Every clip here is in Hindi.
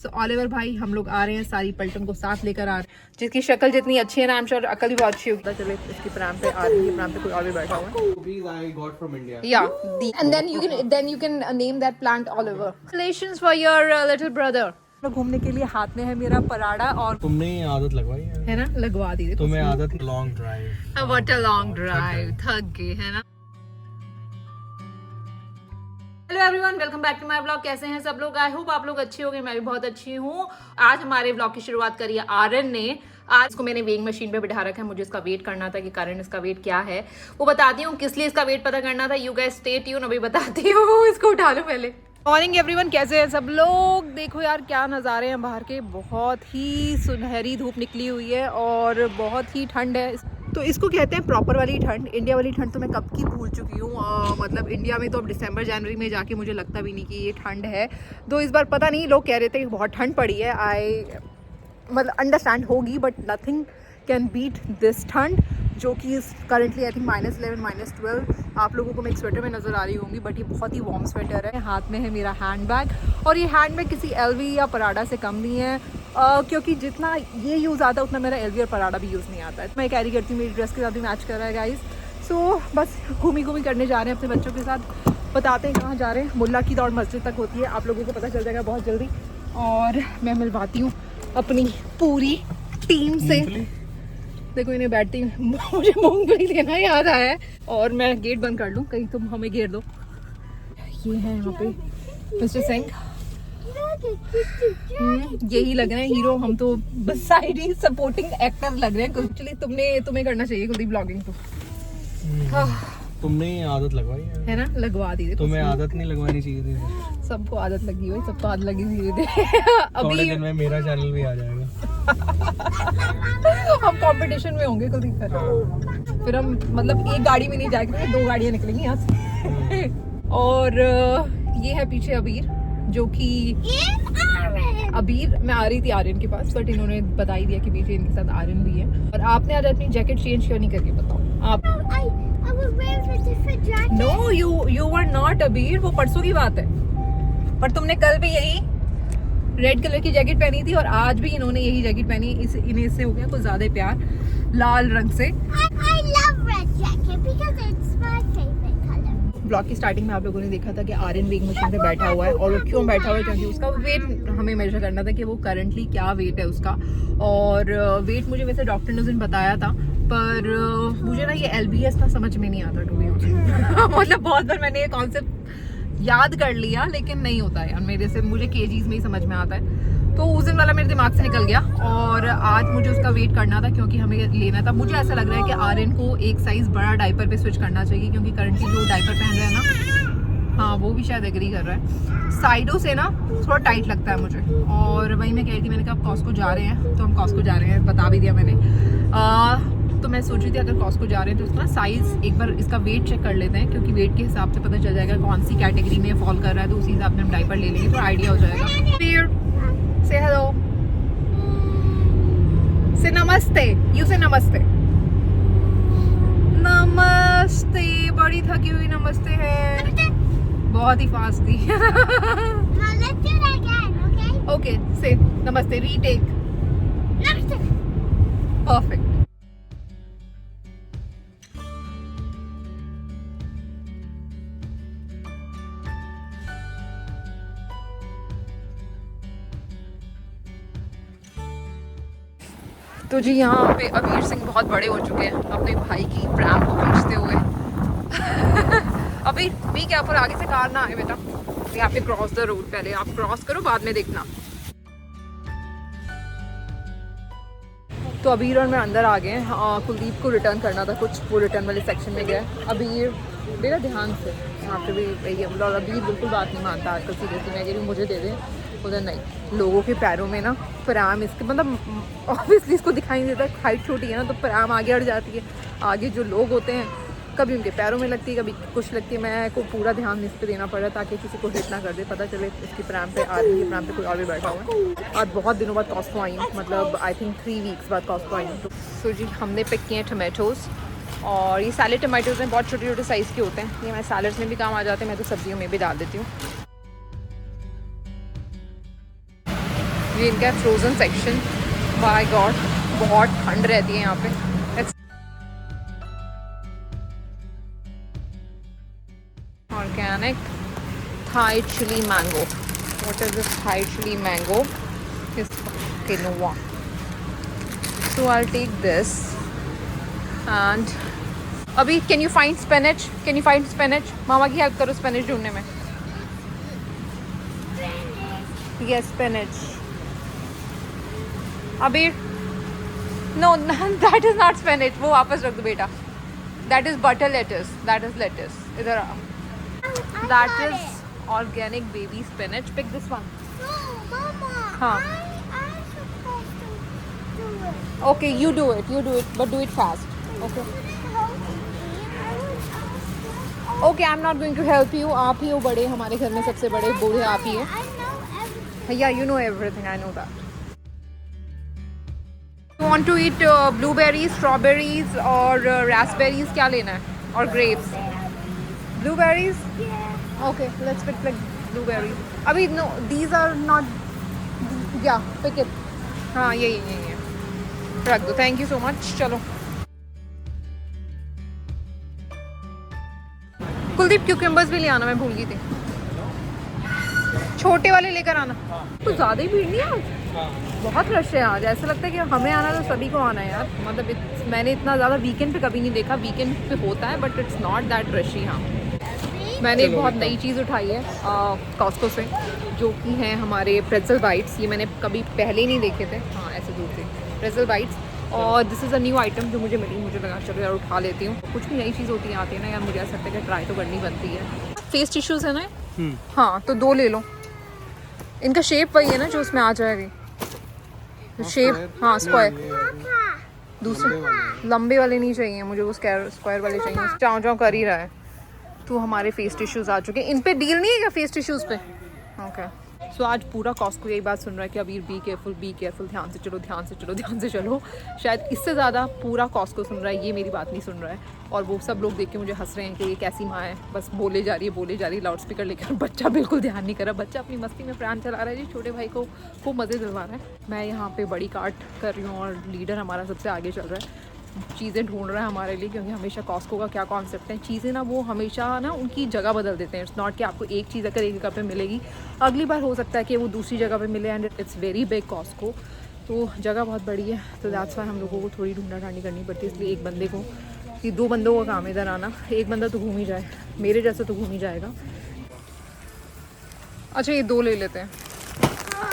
तो ऑलिवर भाई हम लोग आ रहे हैं, सारी पलटन को साथ लेकर आ रहे हैं। जिसकी शक्ल जितनी अच्छी है ना, आई एम श्योर अकल भी बहुत अच्छी होगी। चले इसकी प्राम पे, आदमी की प्राम पे कोई और भी बैठा हुआ है। I got from India. Yeah, and then you can name that plant Oliver. Congratulations for your little brother. घूमने के लिए हाथ में है मेरा पराठा और तुमने ये आदत लगवाई है ना, लगवा दी तुम्हें आदत long drive. What a long drive, थक गए है ना। Hello everyone, welcome back to my blog. कैसे हैं सब लोग? आई होप आप लोग अच्छे होंगे, मैं भी बहुत अच्छी हूँ। आज हमारे ब्लॉग की शुरुआत करी है आर्यन ने। आज इसको मैंने वेइंग मशीन पे बिठा रखा है, मुझे इसका वेट करना था कि कारण इसका वेट क्या है वो बताती हूँ। किस लिए इसका वेट पता करना था, यू गाइस स्टे ट्यून, अभी बताती हूँ। इसको उठा लो पहले। मॉर्निंग एवरीवन, कैसे हैं सब लोग? देखो यार क्या नज़ारे हैं बाहर के, बहुत ही सुनहरी धूप निकली हुई है और बहुत ही ठंड है। तो इसको कहते हैं प्रॉपर वाली ठंड। इंडिया वाली ठंड तो मैं कब की भूल चुकी हूँ। मतलब इंडिया में तो अब दिसंबर जनवरी में जाके मुझे लगता भी नहीं कि ये ठंड है। तो इस बार पता नहीं, लोग कह रहे थे कि बहुत ठंड पड़ी है। मतलब अंडरस्टैंड होगी, but nothing can beat this ठंड, जो कि करंटली आई थिंक -11 -12। आप लोगों को मैं एक स्वेटर में नज़र आ रही होंगी, बट ये बहुत ही वार्म स्वेटर है। हाथ में है मेरा हैंड बैग, और ये हैंड बैग किसी एलवी या पराडा से कम नहीं है। क्योंकि जितना ये यूज़ आता है उतना मेरा एलवी और पराडा भी यूज़ नहीं आता है। मैं कैरी करती हूँ, मेरी ड्रेस के साथ भी मैच कर रहा है गाइस। सो बस घूमी करने जा रहे हैं अपने बच्चों के साथ। बताते हैं कहाँ जा रहे हैं। मुल्ला की दौड़ मस्जिद तक होती है, आप लोगों को पता चल जाएगा बहुत जल्दी। और मैं मिलवाती हूँ अपनी पूरी टीम से। देखो इन्हें बैठती मुझे मूंगफली देना याद आया है, और मैं गेट बंद कर लूँ, कहीं तुम हमें घेर दो। ये है यहाँ पे मिस्टर सिंह। यही लग रहे हैं हीरो, हम तो बस साइड ही सपोर्टिंग एक्टर लग रहे हैं। एक्चुअली तुम्हें करना चाहिए कुलदीप ब्लॉगिंग तो। तुमने ये आदत लगवाई है ना, लगवा दी। तुम्हें आदत नहीं लगवानी चाहिए थी। सबको आदत लगी हुई, सबको आदत लगी हुई थी। थोड़े दिन में मेरा चैनल भी आ जाएगा। हम कंपटीशन में होंगे कुलदीप पर। फिर हम मतलब एक गाड़ी में नहीं जाएंगे, 2 गाड़ियां निकलेंगी यहाँ से। और ये है पीछे अबीर, जो कि अबीर मैं आ रही थी आर्यन के पास, बट इन्होंने बता ही दिया कि पीछे इनके साथ आर्यन भी है। और आपने आज अपनी जैकेट चेंज क्यों नहीं करके बताओ आप? नो, यू वर नॉट अबीर, वो परसों की बात है। पर तुमने कल भी यही रेड कलर की जैकेट पहनी थी, और आज भी इन्होंने यही जैकेट पहनी। इन्हें इससे हो गया कुछ ज्यादा प्यार लाल रंग से। ब्लॉग की स्टार्टिंग में आप लोगों ने देखा था कि आर्यन वेइंग मशीन पे बैठा हुआ है, और वो क्यों बैठा हुआ है? क्योंकि उसका वेट हमें मेजर करना था कि वो करंटली क्या वेट है उसका। और वेट मुझे वैसे डॉक्टर ने उस दिन बताया था, पर मुझे ना ये LBS ना समझ में नहीं आता टू बी ऑनेस्ट। मतलब बहुत बार मैंने ये कॉन्सेप्ट याद कर लिया, लेकिन नहीं होता है मेरे से। मुझे केजीज में ही समझ में आता है। तो उस दिन वाला मेरे दिमाग से निकल गया, और आज मुझे उसका वेट करना था क्योंकि हमें लेना था। मुझे ऐसा लग रहा है कि आर्यन को एक साइज बड़ा डायपर पे स्विच करना चाहिए, क्योंकि करंटली जो डायपर पहन रहा है ना, हाँ वो भी शायद एग्री कर रहा है, साइडों से ना थोड़ा टाइट लगता है मुझे। और वही मैं कह रही थी, मैंने कहा आप कॉस्को जा रहे हैं, तो हम कॉस्को जा रहे हैं, बता भी दिया मैंने। तो मैं सोच रही थी अगर कॉस्को जा रहे हैं तो उसका साइज़ एक बार इसका वेट चेक कर लेते हैं, क्योंकि वेट के हिसाब से पता चल जाएगा कौन सी कैटेगरी में फॉल कर रहा है, तो उसी हिसाब से हम डायपर ले लेंगे, तो आइडिया हो जाएगा। फिर से हेलो, से नमस्ते, यू से नमस्ते। नमस्ते, बड़ी थकी हुई नमस्ते है, बहुत ही फास्ट थी। ओके से नमस्ते, रीटेक। परफेक्ट। तो जी यहाँ पे अबीर सिंह बहुत बड़े हो चुके हैं अपने भाई की प्रैम को खींचते हुए। अबीर भी क्या, पर आगे से कार ना आए बेटा। यहाँ पे क्रॉस द रोड, पहले आप क्रॉस करो, बाद में देखना। तो अबीर और मैं अंदर आ गए हैं। कुलदीप को रिटर्न करना था कुछ, वो रिटर्न वाले सेक्शन में गया। अबीर मेरा ध्यान से यहाँ पे भी वही है, और अबीर बिल्कुल बात नहीं मानता आजकल। सीरियसली मैं कह रही हूँ मुझे दे दें, उधर नहीं। लोगों के पैरों में ना पराम, इसके मतलब ऑब्वियसली इसको दिखाई नहीं देता, हाइट छोटी है ना, तो पराम आगे अड़ जाती है। आगे जो लोग होते हैं कभी उनके पैरों में लगती है, कभी कुछ लगती है। मैं को पूरा ध्यान इस पर देना पड़ रहा ताकि किसी को हिट ना कर दे, पता चले इसकी प्राम पे, आदमी की प्राम पे कोई और भी बैठा हुआ है। और बहुत दिनों बाद कॉस्को आई हूँ, मतलब आई थिंक 3 वीक्स बाद कॉस्को आई हूँ। तो जी हमने पिक किए हैं टमेटोज़, और ये सैलेड टमाटोज़ हैं, बहुत छोटे छोटे साइज़ के होते हैं। ये मैं सैलड्स में भी काम आ जाते हैं, मैं तो सब्जियों में भी डाल देती हूँ। ये इनका फ्रोजन सेक्शन, बाय गॉड बहुत ठंड रहती है यहाँ पे। Organic Thai chili mango, what is this Thai chili mango, quinoa. So I'll take this and अभी can you find spinach? Can you find spinach? मामा की हेल्प करो spinach ढूंढने में। Yes, spinach. अभी no, that is not spinach. वो वापस रख दो बेटा। That is butter lettuce. That is lettuce. इधर आ। That is organic baby spinach. Pick this one. No, Mama. हाँ। I'm supposed to do it. Okay, you do it, but do it fast. Okay. Okay, I'm not going to help you. आप ही हो बड़े, हमारे घर में सबसे बड़े बूढ़े आप ही हैं। I know everything. Yeah, you know everything. I know that. You want to eat blueberries, strawberries और raspberries? क्या लेना है? और grapes? Blueberries? Yeah. Okay, let's pick like blueberries. अभी no, these are not. Yeah, pick it. हाँ, यही रख दो। Thank you so much. चलो। कुलदीप क्यूकम्बर्स भी ले आना, मैं भूल गई थी। छोटे वाले लेकर आना। कुछ ज़्यादा ही भीड़ नहीं है आज, बहुत रश है आज। ऐसा लगता है कि हमें आना तो सभी को आना है यार। मतलब मैंने इतना ज़्यादा वीकेंड पे कभी नहीं देखा। वीकेंड पे होता है बट इट्स नॉट दैट रशी। हाँ, मैंने एक बहुत नई चीज़ उठाई है कॉस्को से, जो कि है हमारे प्रेट्ज़ल बाइट्स। ये मैंने कभी पहले नहीं देखे थे। हाँ, ऐसे दूर से प्रेट्ज़ल बाइट्स। और this is a new item जो मुझे मिली। मुझे लगा चलो यार उठा लेती हूँ। कुछ भी नई चीज़ होती है आती है ना यार, मुझे ऐसा लगता है कि ट्राई तो करनी बनती है। फेस टिश्यूज़ है ना? हाँ, तो 2 ले लो। इनका शेप वही है ना जो उसमें आ जाएगी शेप। हाँ, स्क्वायर। दूसरे लंबे वाले नहीं चाहिए मुझे, वो स्क्वायर वाले चाहिए। चाँव चाँव कर ही रहा है। तो हमारे फेस टिश्यूज़ आ चुके हैं। इन पे डील नहीं है क्या फेस टिश्यूज़ पे? ओके। सो आज पूरा कॉस्को यही बात सुन रहा है कि अभी बी केयरफुल, ध्यान से चलो। शायद इससे ज़्यादा पूरा कॉस्को सुन रहा है, ये मेरी बात नहीं सुन रहा है। और वो सब लोग देख के मुझे हंस रहे हैं कि ये कैसी माँ है, बस बोले जा रही है लाउड स्पीकर लेकर। बच्चा बिल्कुल ध्यान नहीं कर रहा। बच्चा अपनी मस्ती में फैन चला रहा है जी, छोटे भाई को खूब मज़े दिलवा रहा है। मैं यहाँ पे बड़ी काट कर रही हूँ और लीडर हमारा सबसे आगे चल रहा है, चीज़ें ढूंढ रहा है हमारे लिए। क्योंकि हमेशा कॉस्को का क्या कॉन्सेप्ट है, चीज़ें ना वो हमेशा ना उनकी जगह बदल देते हैं। इट्स नॉट कि आपको एक चीज़ अगर एक जगह पे मिलेगी, अगली बार हो सकता है कि वो दूसरी जगह पे मिले। And it's very big Costco, तो जगह बहुत बड़ी है। तो दैट्स वाई हम लोगों को थोड़ी ढूंढा ढांडी करनी पड़ती है। इसलिए एक बंदे को, ये 2 बंदों का काम इधर आना। एक बंदा तो घूम ही जाए, मेरे जैसे तो घूम ही जाएगा। अच्छा, ये 2 ले लेते हैं।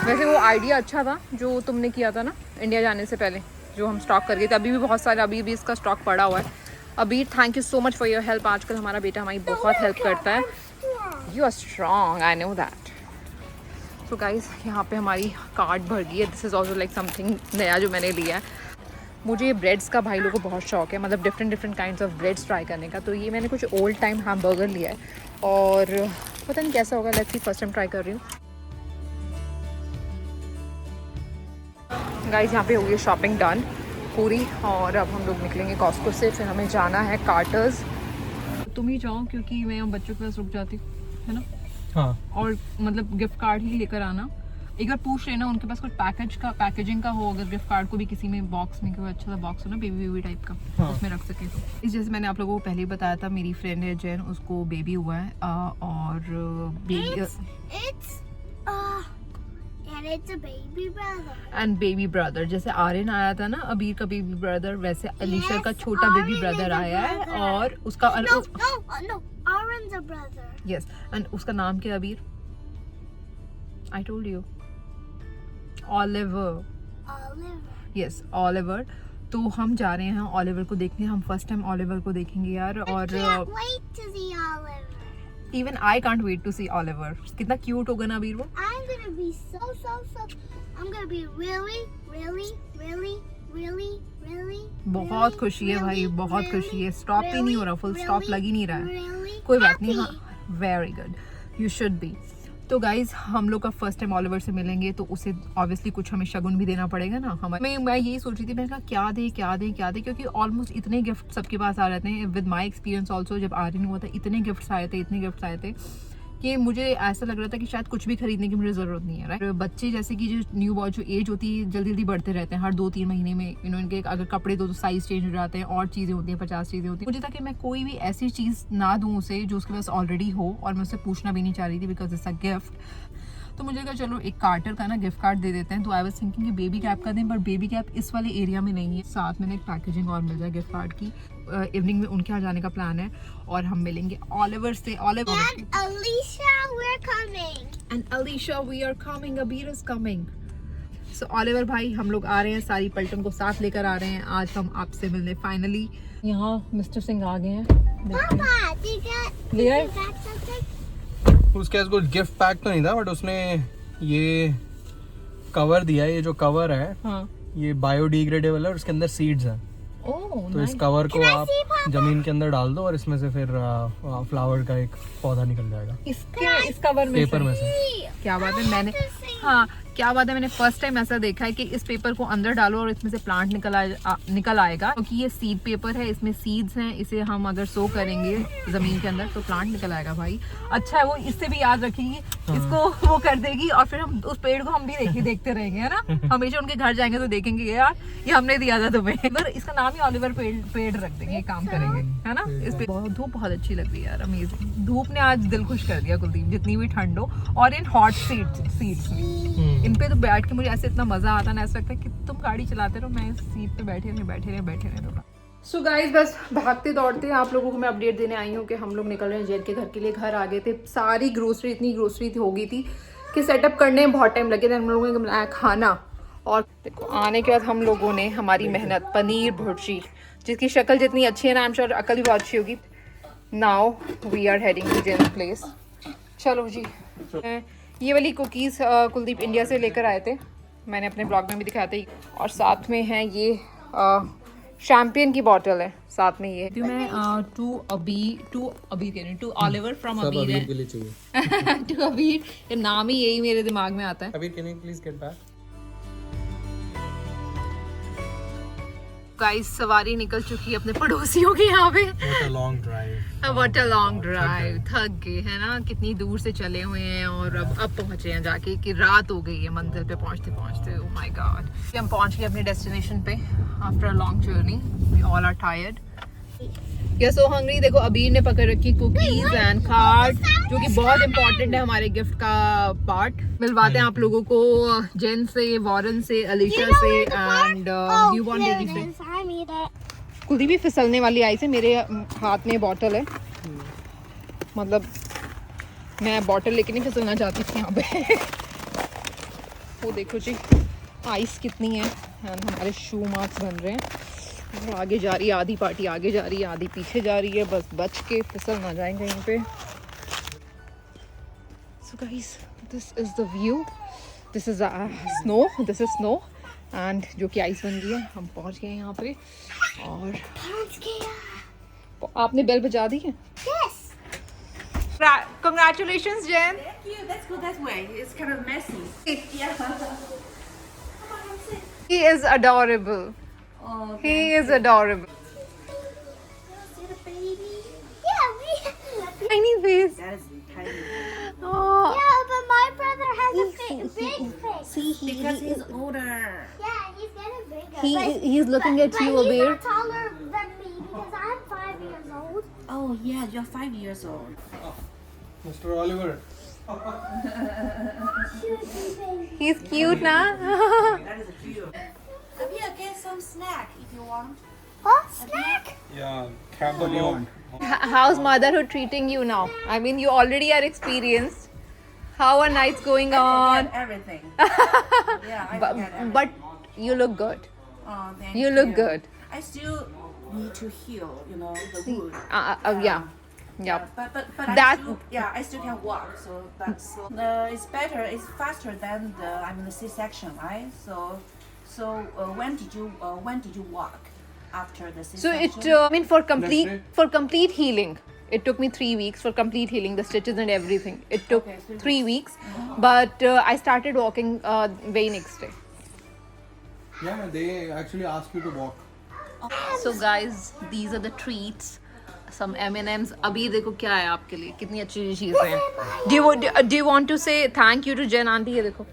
वैसे वो आइडिया अच्छा था जो तुमने किया था ना इंडिया जाने से पहले, जो हम स्टॉक कर गए थे। अभी भी बहुत सारे, अभी भी इसका स्टॉक पड़ा हुआ है। अभी thank you so much for your help. आजकल हमारा बेटा हमारी बहुत हेल्प करता है। You are strong, I know that. So guys, यहाँ पे हमारी कार्ट भर गई है। This is also like something नया जो मैंने लिया है। मुझे ब्रेड्स का भाई लोगों को बहुत शौक है, मतलब different kinds of breads try करने का। तो ये मैंने कुछ ओल्ड टाइम हैमबर्गर लिया है और पता नहीं कैसा होगा। Let's see, first time try कर रही हूँ। गाइज, यहाँ पे हो गई शॉपिंग डन पूरी और अब हम लोग निकलेंगे कॉस्को से। फिर हमें जाना है कार्टर्स। तुम ही जाओ क्योंकि मैं यहाँ बच्चों के पास रुक जाती हूँ, है ना? हाँ। और मतलब गिफ्ट कार्ड ही लेकर आना। एक बार पूछ लेना उनके पास कुछ पैकेजिंग का हो, अगर गिफ्ट कार्ड को भी किसी में बॉक्स में, कोई अच्छा सा बॉक्स हो ना बेबी टाइप का, हाँ, उसमें रख सके। इस जैसे मैंने आप लोगों को पहले ही बताया था, मेरी फ्रेंड है जैन, उसको बेबी हुआ है और it's a baby brother. And baby brother, जैसे आर्यन आया था ना अबीर का बेबी ब्रदर, वैसे अलीशा का छोटा बेबी ब्रदर आया है। और उसका No, Aaron's a brother. Yes, and उसका नाम क्या? अबीर, I told you, Oliver. Yes, Oliver. तो हम जा रहे हैं ऑलिवर को देखने। हम फर्स्ट टाइम ऑलिवर को देखेंगे यार। और Can't wait to see Oliver. Even I can't wait to see Oliver. कितना क्यूट होगा ना अबीर वो। I'm gonna be I'm gonna be really बहुत खुशी है भाई, बहुत खुशी है। स्टॉप ही नहीं हो रहा, फुल स्टॉप लग ही नहीं रहा है। कोई बात नहीं, हाँ, very good, you should be. तो गाइज, हम लोग का फर्स्ट टाइम ऑलिवर से मिलेंगे तो उसे ऑब्वियसली कुछ हमें शगुन भी देना पड़ेगा ना। मैं यही सोच रही थी, मैंने कहा क्या दे, क्योंकि ऑलमोस्ट इतने गिफ्ट सबके पास आ रहे थे। विद माई एक्सपीरियंस ऑल्सो, जब आर्यन हुआ था इतने गिफ्ट्स आए थे कि मुझे ऐसा लग रहा था कि शायद कुछ भी खरीदने की मुझे ज़रूरत नहीं है, राइट। बच्चे जैसे कि जो न्यू बॉर्न जो एज होती है जल्दी जल्दी बढ़ते रहते हैं, हर 2-3 महीने में इनके अगर कपड़े दो तो साइज़ चेंज हो जाते हैं, और चीज़ें होती हैं, 50 चीज़ें होती हैं। मुझे था कि मैं कोई भी ऐसी चीज़ ना दूँ उसे जो उसके पास ऑलरेडी हो, और मैं उससे पूछना भी नहीं चाह रही थी बिकॉज इट्स अ गिफ्ट। तो मुझे लगा चलो एक कार्टर का ना गिफ्ट कार्ड दे देते हैं। तो आई वाज थिंकिंग कि बेबी कैप का दें, पर बेबी कैप इस वाले एरिया में नहीं है। साथ में एक पैकेजिंग और मिल जाए गिफ्ट कार्ड की। इवनिंग में उनके यहाँ जाने का प्लान है और हम मिलेंगे ऑलिवर से। Oliver And Alicia, we're coming. And Alicia we are coming, Abeer is coming. So Oliver भाई हम लोग आ रहे हैं, सारी पलटन को साथ लेकर आ रहे हैं। आज हम आपसे मिलने फाइनली। यहाँ मिस्टर सिंह आ गए हैं। Papa, ले आए? did you get something? उसके पास कुछ गिफ्ट पैक तो नहीं था, बट उसने ये कवर दिया है। ये जो कवर है हाँ। ये बायोडिग्रेडेबल है और उसके अंदर सीड्स हैं। ओह तो इस कवर को आप जमीन के अंदर डाल दो और इसमें से फिर फ्लावर का एक पौधा निकल जाएगा इस कवर में पेपर में से। क्या बात है, मैंने हाँ क्या बात है, मैंने फर्स्ट टाइम ऐसा देखा है कि इस पेपर को अंदर डालो और इसमें से प्लांट निकल आएगा। क्योंकि ये सीड पेपर है, इसमें सीड्स हैं, इसे हम अगर सो करेंगे जमीन के अंदर तो प्लांट निकल आएगा। भाई अच्छा है, वो इससे भी याद रखेगी, इसको वो कर देगी और फिर हम उस पेड़ को हम भी देखते रहेंगे, है ना। हमेशा उनके घर जाएंगे तो देखेंगे यार ये हमने दिया था तुम्हें। पर इसका नाम ही ऑलिवर पेड़ रख देंगे, काम करेंगे, है ना। इस पे धूप बहुत अच्छी लग रही है यार, अमेजिंग। धूप ने आज दिल खुश कर दिया कुलदीप, जितनी भी ठंड हो। और इन हॉट सीट्स में इन पे तो बैठ के मुझे ऐसे इतना मजा आता ना, ऐसा लगता है कि तुम गाड़ी चलाते रहो, मैं इस सीट पे बैठे रहो। सो गाइस बस भागते दौड़ते आप लोगों को मैं अपडेट देने आई हूँ कि हम लोग निकल रहे हैं जैन के घर के लिए। घर आ गए थे, सारी ग्रोसरी इतनी ग्रोसरी हो गई थी कि सेटअप करने में बहुत टाइम लगे थे। हम लोगों ने बनाया खाना और देखो आने के बाद हम लोगों ने हमारी मेहनत, पनीर भुर्जी जिसकी शक्ल जितनी अच्छी है ना, आई एम श्योर अकल भी बहुत अच्छी होगी। Now we are heading to Zen place. चलो जी, ये वाली कुकीज़ कुलदीप इंडिया से लेकर आए थे, मैंने अपने ब्लॉग में भी दिखाया था। और साथ में है ये शैम्पियन की बॉटल है, साथ में ये मैं टू ऑलिवर फ्रॉम अबीर है। के लिए चाहिए। टू अबीर, ये नाम ही यही मेरे दिमाग में आता है। अबीर, can you please get back? Guys सवारी निकल चुकी है अपने पड़ोसियों के यहाँ पे। What a long drive. What a long drive, थक गए है ना, कितनी दूर से चले हुए हैं और अब पहुंचे हैं जाके कि रात हो गई है मंजिल पे पहुंचते। ओह माय गॉड, हम पहुंच गए अपने डेस्टिनेशन पे after a long journey. We all are tired, you are so hungry. देखो अबीर ने पकड़ रखी कुकीज एंड कार्ड, जो कि बहुत इंपॉर्टेंट है हमारे गिफ्ट का पार्ट। मिलवाते हैं आप लोगों को जेन से, वॉरेन से, अलीशा से एंड न्यूबॉर्न बेबी से। कुलदीप भी फिसलने वाली आई से, मेरे हाथ में बॉटल है, मतलब मैं बॉटल लेके नहीं फिसलना चाहती थी यहाँ पे। वो देखो जी आइस कितनी है एंड हमारे शू मार्क्स बन रहे हैं। और आगे जा रही है आधी पार्टी, आगे जा रही है आधी पीछे जा रही है, बस बच के फिसल ना जाएंगे यहीं पे। So guys this is the view, this is snow and जो कि आइस बन गई है। हम पहुंच गए यहाँ पे और आपने बेल बजा दी है। Yes. Congratulations, Jen. Thank you. Let's go that way. It's kind of messy. Yeah. He is adorable. Oh, He is adorable. See the baby? Yeah, Tiny face. that is tiny. Oh. yeah, but my brother has a big face. Because he's older. Yeah, he's getting bigger. He's looking at you, But he's Abir. not taller than me because I'm 5 years old. Oh yeah, you're 5 years old. Mr. Oliver. Cute baby. He's cute, na? That is cute. Abia, get some snack if you want. What? Snack? Yeah, have the bone. How's motherhood treating you now? I mean, you already are experienced. How are nights going on? Forget everything. Yeah, I But, forget everything. but you look good. Oh, thank You look good. I still need to heal, you know, the wound. Yeah. Yeah. But That- I still can walk. So that's it's better. It's faster than the C-section, right? So when did you walk after the So C-section? it, I mean, for Next complete healing, it took me 3 weeks for complete healing, the stitches and everything. It took Okay, 3 3 weeks, but I started walking very next day. Yeah, they actually ask you to walk. So guys, these are the treats some M&Ms. अभी देखो क्या है आपके लिए, कितनी अच्छी चीजें हैं. Do you want to say thank you to Jen aunty? ये देखो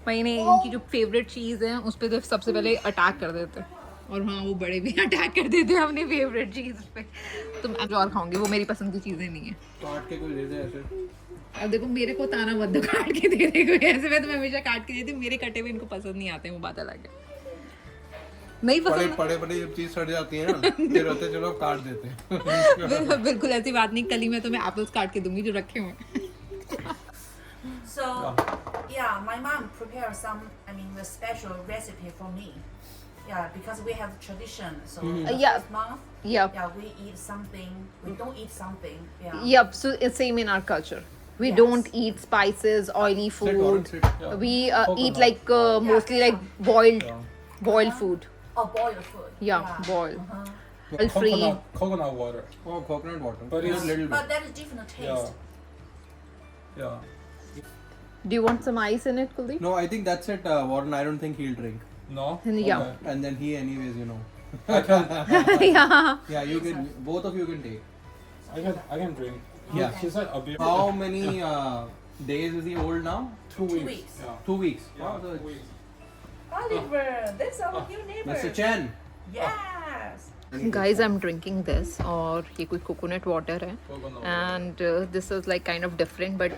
मैंने इनकी जो फेवरेट चीज़ है उस पर तो सबसे पहले अटैक कर देते हैं, और हाँ वो बड़े भी अटैक कर देते हैं अपनी फेवरेट चीज़ पे. तो मैं जो और खाऊंगी वो मेरी पसंद की चीज़ें नहीं है. काट के कोई दे दे ऐसे. अब देखो मेरे को ताना मत दो काट के दे दे कोई ऐसे. मैं तो हमेशा काट के देती हूँ, मेरे कटे हुए इनको पसंद नहीं आते, वो बात अलग है. नहीं पसंद. बड़े बड़े जब चीज सड़ जाती है ना फिर होते चलो काट देते हैं. बिल्कुल ऐसी बात नहीं. कल ही मैं तुम्हें एप्पल्स काट के दूंगी जो रखे हुए. So, yeah, my mom prepared some, the special recipe for me. Yeah, because we have tradition. So, Yeah. Mom, Yep. yeah, we eat something, we don't eat something. Yeah. Yep. So it's same in our culture. We Yes. don't eat spices, oily Sit, Warren, food. sit. Yeah. We Coconut. eat like mostly like boiled food. Oh, boiled food. Yeah, boiled. Uh-huh. Oil free. Coconut water. Oh, coconut water. But Just it's- little But bit. that is different taste. Yeah. Do you want some ice in it, Kuldeep? No, I think that's it, Warren. I don't think he'll drink. No? Yeah. Okay. And then he, anyways, I can Yeah. Yeah, you can. Both of you can take. I can drink. Yeah. She said a beer. How many days is he old now? 2 weeks. weeks. Yeah. 2 weeks. Yeah, Wow, so 2 weeks. Oliver, that's our new neighbor. Mr. Chen. Yes. Guys, I'm drinking this, और ये कोई coconut water है, Coconut and this is like kind of different, but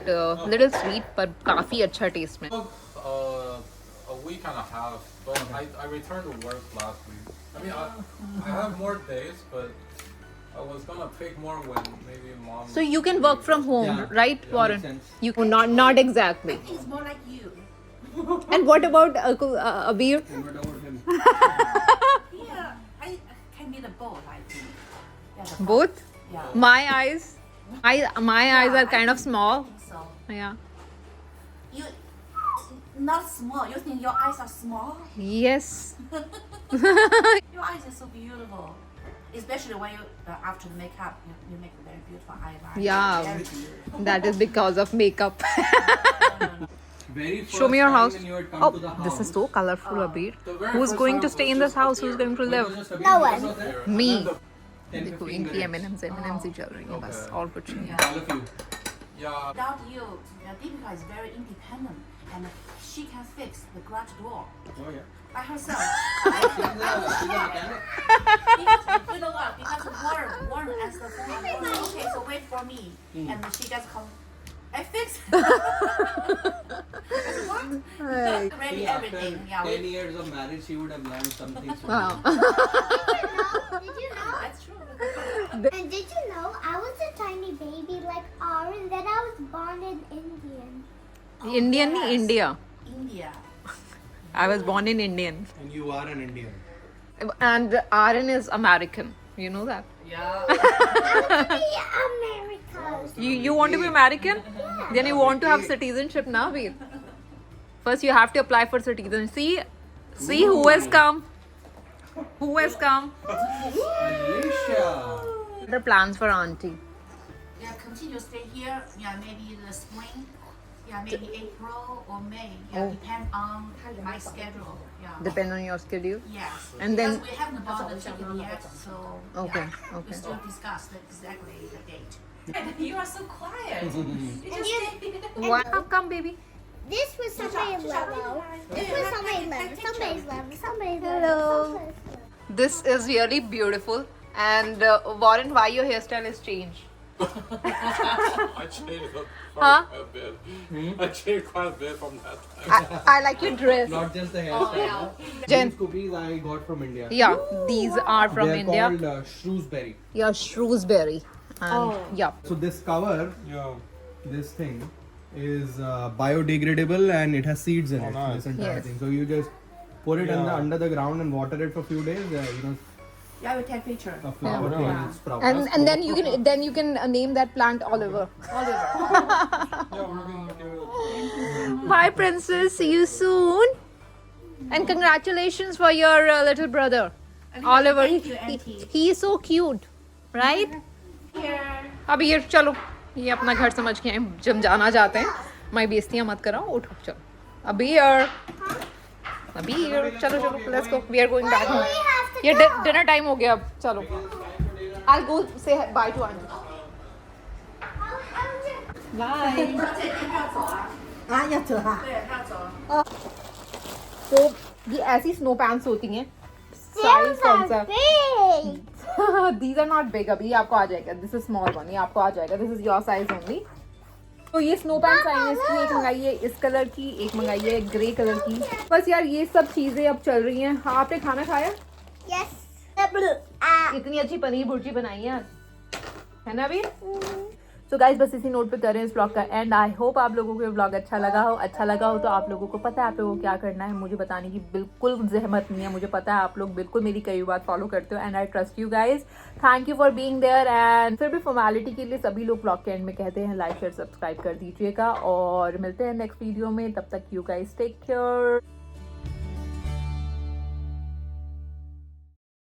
little sweet, पर काफी अच्छा taste में. A week and a half, but I returned to work last week. I mean, I have more days, but I was gonna pick more when maybe mom. So you can work from home, Yeah. right, Yeah, Warren? makes sense. You not exactly. He's more like you. And what about Abir? And what about him? Yeah, I can be the both, I think. Yeah, the Both? Yeah. My eyes are kind of small. I think so. Yeah. You not small. You think your eyes are small? Yes. Your eyes are so beautiful. Especially when you after the makeup, you make a very beautiful eyeliner. Yeah. Very beautiful. That is because of makeup. Very first Show me your time house. when you had come Oh, to the this is house. so colorful, Abir. The very Who's first going time to was stay in this just house? up Who's here. going to It was live? just a No bit one. because of that. Me. 10, देखो 15 इनकी minutes. M&Ms ही चल रही हैं बस, और कुछ नहीं है. All of you. Yeah. Without you, Deepika is very independent and she can fix the garage door Oh yeah. by herself. She's a mechanic. Because, you know what? Because Warren answers the phone. And Warren, okay, so wait for me. And she just come. I fix it. Ready See, everything. after Yeah, 10 years of marriage, she would have learned something. Wow. Did you know? that's true. And did you know I was a tiny baby like Aaron? Then I was born in Indian. Indian नहीं, India. India. I was born in Indian. And you are an Indian. And Aaron is American. You know that? Yeah. Be America. You want to be American? Then you want to have citizenship now, Veer. First you have to apply for citizenship. See who has come. Who has come? Alicia. What are plans for auntie? Yeah, continue stay here. Yeah, maybe in the spring. Yeah, maybe April or May. Yeah, depend on my schedule. Yeah. Depend on your schedule. Yes. And then- because we haven't bought the ticket yet, so Okay, yeah, okay. we still discuss exactly the date. You are so quiet. You just stay. Why? Come, baby. This was somebody's level. This was somebody's level. Somebody's level. Somebody's level. Hello. This is really beautiful. And Warren, why your hairstyle has changed? I changed Huh? quite a bit. I changed quite a bit from that time. I like your dress. Not just the hairstyle. Jen. These cookies I got from India. Yeah, these are from They're India. called Shrewsbury. Yeah, Shrewsbury. And yeah. So this cover, Yeah. this thing, is biodegradable and it has seeds in it. nice. This entire Yes. thing. So you just put it Yeah. under the ground and water it for a few days. Yeah, we take picture. A flower Yeah. will sprout. And then you can name that plant Oliver. Yeah, we're gonna do it. Bye, princess. See you soon. And congratulations for your little brother, Oliver. Thank you, Auntie. He is so cute, right? अब ये चलो, ये अपना घर समझ के हैं, जब जाना चाहते हैं. मैं बेइज्जतियां मत कराओ, उठो चलो. अभी चलो, let's go. We are going back home. ये डिनर टाइम हो गया अब, चलो. I'll go say bye to Anju. Bye. 啊，要走哈。对，要走。 तो ये ऐसी स्नो पैंट्स होती हैं Those साइज कौन सा are big. These are not big अभी आपको आ जाएगा दिस इज स्मॉल वन ये आपको आ जाएगा this is your size only तो ये स्नो पैंट्स आई हैं इसकी एक मंगाई है इस कलर की एक मंगाई है ग्रे कलर की बस यार ये सब चीजें अब चल रही हैं हाँ आपने खाना खाया Yes. इतनी अच्छी पनीर भुर्जी बनाई है आज है ना अभी तो गाइस बस इसी नोट पे करें इस ब्लॉग का एंड आई होप आप लोगों को ये ब्लॉग अच्छा लगा हो तो आप लोगों को पता है आप लोगों को क्या करना है मुझे बताने की बिल्कुल जहमत नहीं है मुझे पता है आप लोग बिल्कुल मेरी कई बात फॉलो करते हो and I trust you guys thank you for being there and फिर भी फॉर्मेलिटी के लिए सभी लोग ब्लॉग के एंड में कहते हैं लाइक शेयर सब्सक्राइब कर दीजिएगा और मिलते हैं नेक्स्ट वीडियो में तब तक यू गाइस टेक केयर